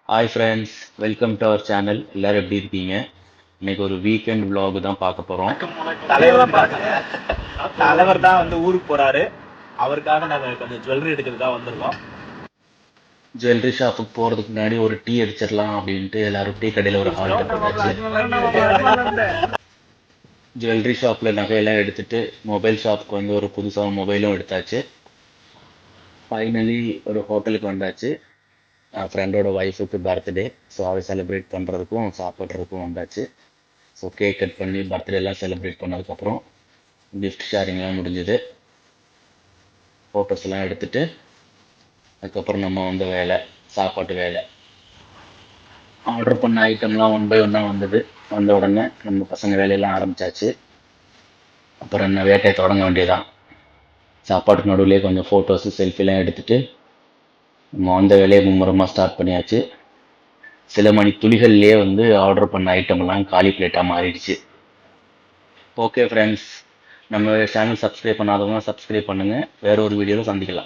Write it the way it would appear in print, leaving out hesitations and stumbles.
Hi friends, welcome to our channel. எல்லோரும் எப்படி இருக்கீங்க? இன்னைக்கு ஒரு வீக்கெண்ட் vlog தான் பார்க்க போகிறோம். தலைவர் தான் வந்து ஊருக்கு போறாரு. அவருக்காக நாங்கள் கொஞ்சம் ஜுவல்லரி எடுக்கிறதுக்காக வந்திருக்கோம். ஜுவல்லரி ஷாப்புக்கு போகிறதுக்கு முன்னாடி ஒரு டீ அடிச்சிடலாம் அப்படின்ட்டு எல்லாரும் டீ கடையில் ஒரு ஹால்ட் போட்டாச்சு. ஜுவல்லரி ஷாப்பில் நகையெல்லாம் எடுத்துட்டு மொபைல் ஷாப்புக்கு வந்து ஒரு புதுசாக மொபைலும் எடுத்தாச்சு. ஃபைனலி ஒரு ஹோட்டலுக்கு வந்தாச்சு. ஃப்ரெண்டோட ஒய்ஃபுக்கு பர்த்டே, ஸோ அதை செலிப்ரேட் பண்ணுறதுக்கும் சாப்பிட்றதுக்கும் வந்தாச்சு. ஸோ கேக் கட் பண்ணி பர்த்டேலாம் செலிப்ரேட் பண்ணதுக்கப்புறம் கிஃப்ட் ஷேரிங்லாம் முடிஞ்சுது. ஃபோட்டோஸ்லாம் எடுத்துகிட்டு அதுக்கப்புறம் நம்ம வந்த வேலை, சாப்பாட்டு வேலை. ஆர்டர் பண்ண ஐட்டம்லாம் ஒன் பை ஒன்னாக வந்தது. வந்த உடனே நம்ம பசங்க வேலையெல்லாம் ஆரம்பித்தாச்சு. அப்புறம் என்ன, வேட்டையை தொடங்க வேண்டியதான். சாப்பாட்டுக்கு நடுவுலேயே கொஞ்சம் ஃபோட்டோஸு செல்ஃபிலாம் எடுத்துகிட்டு நம்ம வந்த வேலையை மும்முரமாக ஸ்டார்ட் பண்ணியாச்சு. சில மணி துளிகள்லேயே வந்து ஆர்டர் பண்ண ஐட்டம்லாம் காலி பிளேட்டாக மாறிடுச்சு. ஓகே ஃப்ரெண்ட்ஸ், நம்ம சேனல் சப்ஸ்கிரைப் பண்ணாதவங்க சப்ஸ்கிரைப் பண்ணுங்கள். வேற ஒரு வீடியோவில் சந்திக்கலாம்.